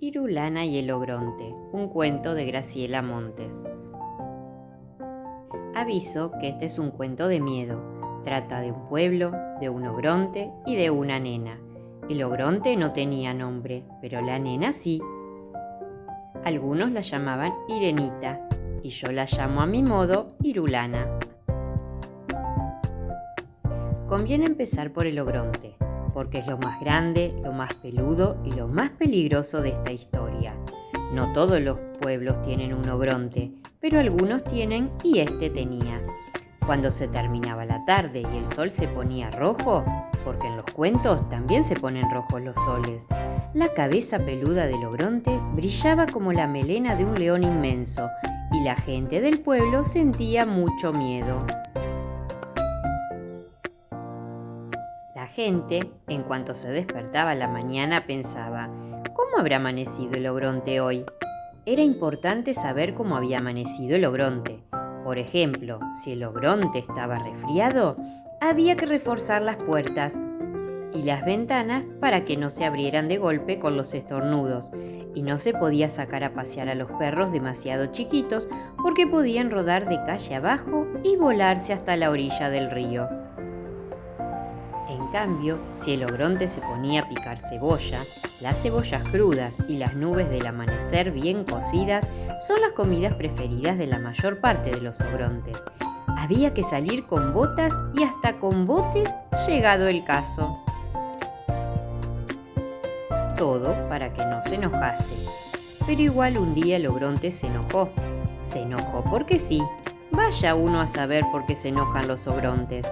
Irulana y el Ogronte, un cuento de Graciela Montes. Aviso que este es un cuento de miedo. Trata de un pueblo, de un ogronte y de una nena. El ogronte no tenía nombre, pero la nena sí. Algunos la llamaban Irenita y yo la llamo a mi modo Irulana. Conviene empezar por el ogronte, porque es lo más grande, lo más peludo y lo más peligroso de esta historia. No todos los pueblos tienen un ogronte, pero algunos tienen y este tenía. Cuando se terminaba la tarde y el sol se ponía rojo, porque en los cuentos también se ponen rojos los soles, la cabeza peluda del ogronte brillaba como la melena de un león inmenso y la gente del pueblo sentía mucho miedo. La gente, en cuanto se despertaba a la mañana, pensaba: ¿cómo habrá amanecido el ogronte hoy? Era importante saber cómo había amanecido el ogronte. Por ejemplo, si el ogronte estaba resfriado, había que reforzar las puertas y las ventanas para que no se abrieran de golpe con los estornudos, y no se podía sacar a pasear a los perros demasiado chiquitos porque podían rodar de calle abajo y volarse hasta la orilla del río. En cambio, si el ogronte se ponía a picar cebolla, las cebollas crudas y las nubes del amanecer bien cocidas son las comidas preferidas de la mayor parte de los ogrontes. Había que salir con botas y hasta con botes llegado el caso. Todo para que no se enojase. Pero igual un día el ogronte se enojó. Se enojó porque sí. Vaya uno a saber por qué se enojan los ogrontes.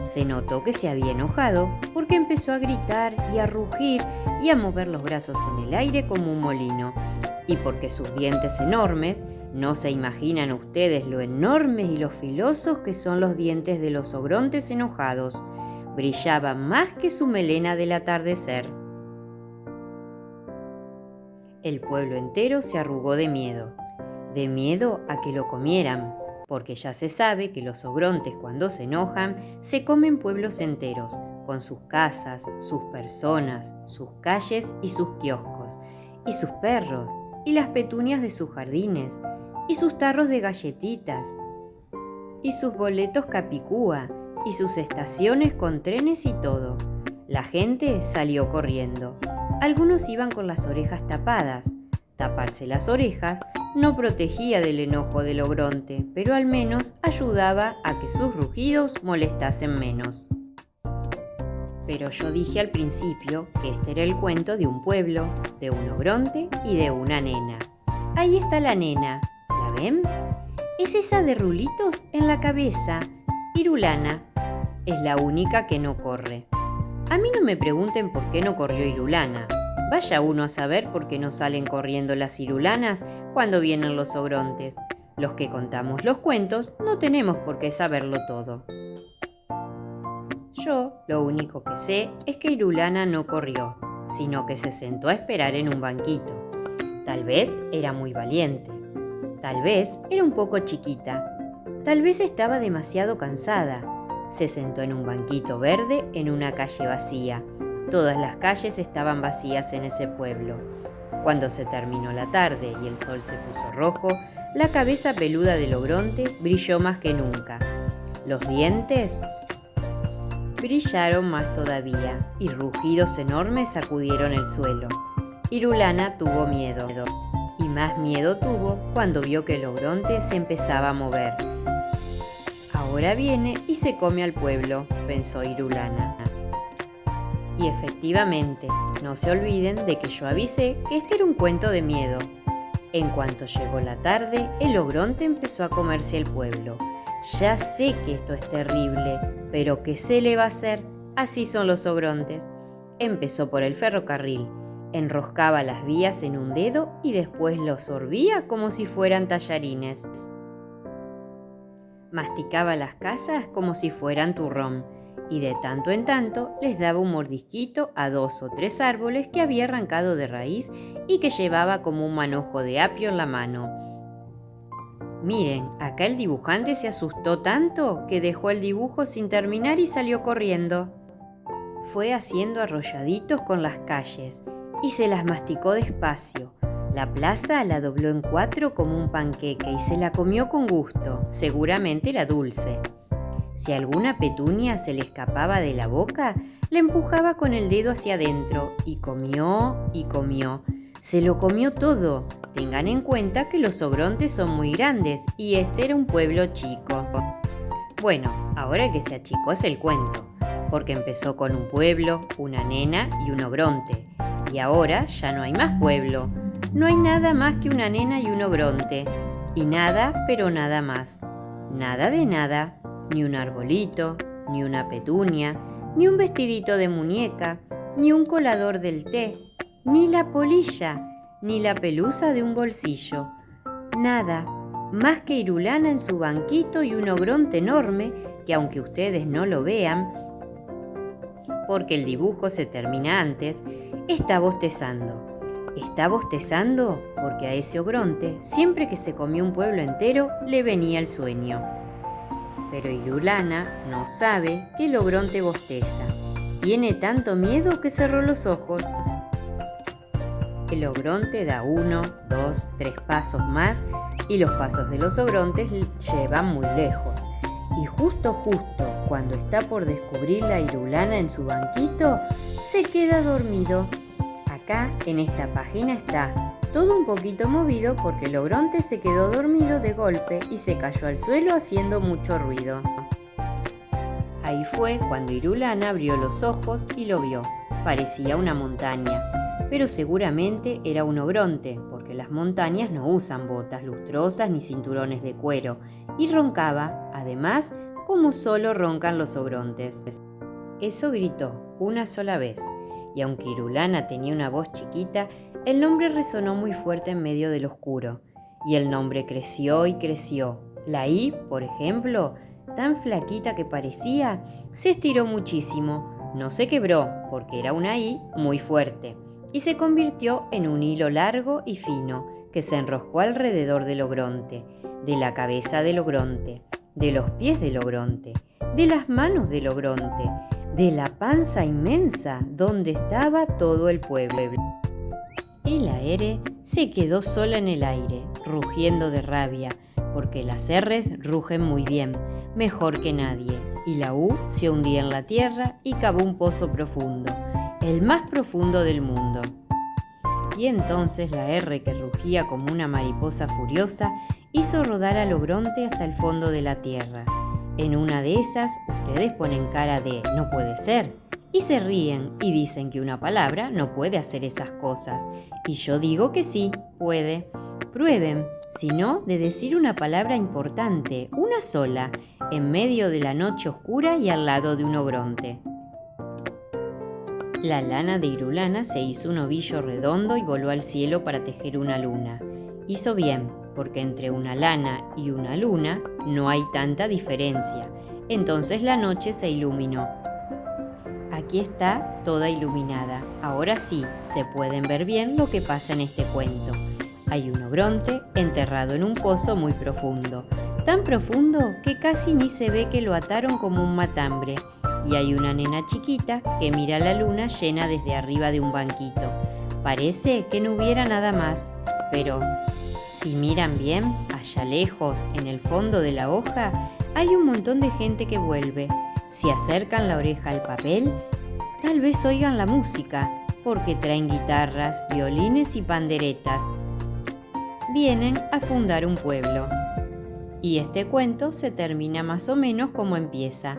Se notó que se había enojado porque empezó a gritar y a rugir y a mover los brazos en el aire como un molino. Y porque sus dientes enormes, no se imaginan ustedes lo enormes y lo filosos que son los dientes de los ogrontes enojados, brillaban más que su melena del atardecer. El pueblo entero se arrugó de miedo a que lo comieran, porque ya se sabe que los ogrontes cuando se enojan se comen pueblos enteros, con sus casas, sus personas, sus calles y sus kioscos, y sus perros, y las petunias de sus jardines, y sus tarros de galletitas, y sus boletos capicúa, y sus estaciones con trenes y todo. La gente salió corriendo. Algunos iban con las orejas tapadas. Taparse las orejas no protegía del enojo del ogronte, pero al menos ayudaba a que sus rugidos molestasen menos. Pero yo dije al principio que este era el cuento de un pueblo, de un ogronte y de una nena. Ahí está la nena, ¿la ven? Es esa de rulitos en la cabeza, Irulana. Es la única que no corre. A mí no me pregunten por qué no corrió Irulana. Vaya uno a saber por qué no salen corriendo las irulanas cuando vienen los ogrontes. Los que contamos los cuentos no tenemos por qué saberlo todo. Yo lo único que sé es que Irulana no corrió, sino que se sentó a esperar en un banquito. Tal vez era muy valiente. Tal vez era un poco chiquita. Tal vez estaba demasiado cansada. Se sentó en un banquito verde en una calle vacía. Todas las calles estaban vacías en ese pueblo. Cuando se terminó la tarde y el sol se puso rojo, la cabeza peluda del ogronte brilló más que nunca. Los dientes brillaron más todavía y rugidos enormes sacudieron el suelo. Irulana tuvo miedo y más miedo tuvo cuando vio que el ogronte se empezaba a mover. Ahora viene y se come al pueblo, pensó Irulana. Y efectivamente, no se olviden de que yo avisé que este era un cuento de miedo. En cuanto llegó la tarde, el ogronte empezó a comerse el pueblo. Ya sé que esto es terrible, pero ¿qué se le va a hacer? Así son los ogrontes. Empezó por el ferrocarril, enroscaba las vías en un dedo y después los sorbía como si fueran tallarines. Masticaba las casas como si fueran turrón. Y de tanto en tanto les daba un mordisquito a 2 o 3 árboles que había arrancado de raíz y que llevaba como un manojo de apio en la mano. Miren, acá el dibujante se asustó tanto que dejó el dibujo sin terminar y salió corriendo. Fue haciendo arrolladitos con las calles y se las masticó despacio. La plaza la dobló en 4 como un panqueque y se la comió con gusto, seguramente era dulce. Si alguna petunia se le escapaba de la boca, la empujaba con el dedo hacia adentro y comió y comió. Se lo comió todo. Tengan en cuenta que los Ogrontes son muy grandes y este era un pueblo chico. Bueno, ahora que se achicó es el cuento, porque empezó con un pueblo, una nena y un Ogronte. Y ahora ya no hay más pueblo. No hay nada más que una nena y un Ogronte. Y nada, pero nada más. Nada de nada. Ni un arbolito, ni una petunia, ni un vestidito de muñeca, ni un colador del té, ni la polilla, ni la pelusa de un bolsillo. Nada, más que Irulana en su banquito y un Ogronte enorme que, aunque ustedes no lo vean, porque el dibujo se termina antes, está bostezando. Está bostezando porque a ese Ogronte, siempre que se comió un pueblo entero, le venía el sueño. Pero Irulana no sabe que el Ogronte bosteza. Tiene tanto miedo que cerró los ojos. El Ogronte da 1, 2, 3 pasos más y los pasos de los Ogrontes llevan muy lejos. Y justo, cuando está por descubrir la Irulana en su banquito, se queda dormido. Acá, en esta página está todo un poquito movido porque el Ogronte se quedó dormido de golpe y se cayó al suelo haciendo mucho ruido. Ahí fue cuando Irulana abrió los ojos y lo vio. Parecía una montaña, pero seguramente era un Ogronte, porque las montañas no usan botas lustrosas ni cinturones de cuero, y roncaba, además, como solo roncan los Ogrontes. Eso gritó una sola vez, y aunque Irulana tenía una voz chiquita, el nombre resonó muy fuerte en medio del oscuro, y el nombre creció y creció. La I, por ejemplo, tan flaquita que parecía, se estiró muchísimo. No se quebró, porque era una I muy fuerte, y se convirtió en un hilo largo y fino, que se enroscó alrededor del Ogronte, de la cabeza del Ogronte, de los pies del Ogronte, de las manos del Ogronte, de la panza inmensa donde estaba todo el pueblo. Y la R se quedó sola en el aire, rugiendo de rabia, porque las R's rugen muy bien, mejor que nadie, y la U se hundía en la tierra y cavó un pozo profundo, el más profundo del mundo. Y entonces la R, que rugía como una mariposa furiosa, hizo rodar al Ogronte hasta el fondo de la tierra. En una de esas, ustedes ponen cara de «no puede ser», y se ríen y dicen que una palabra no puede hacer esas cosas. Y yo digo que sí, puede. Prueben, si no, de decir una palabra importante, una sola, en medio de la noche oscura y al lado de un Ogronte. La lana de Irulana se hizo un ovillo redondo y voló al cielo para tejer una luna. Hizo bien, porque entre una lana y una luna no hay tanta diferencia. Entonces la noche se iluminó. Aquí está toda iluminada. Ahora sí, se pueden ver bien lo que pasa en este cuento. Hay un Ogronte enterrado en un pozo muy profundo, tan profundo que casi ni se ve que lo ataron como un matambre. Y hay una nena chiquita que mira la luna llena desde arriba de un banquito. Parece que no hubiera nada más, pero si miran bien, allá lejos, en el fondo de la hoja, hay un montón de gente que vuelve. Si acercan la oreja al papel, tal vez oigan la música, porque traen guitarras, violines y panderetas. Vienen a fundar un pueblo. Y este cuento se termina más o menos como empieza.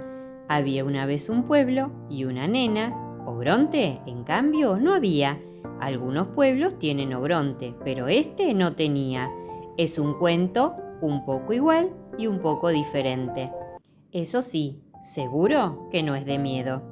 Había una vez un pueblo y una nena. Ogronte, en cambio, no había. Algunos pueblos tienen Ogronte, pero este no tenía. Es un cuento un poco igual y un poco diferente. Eso sí, seguro que no es de miedo.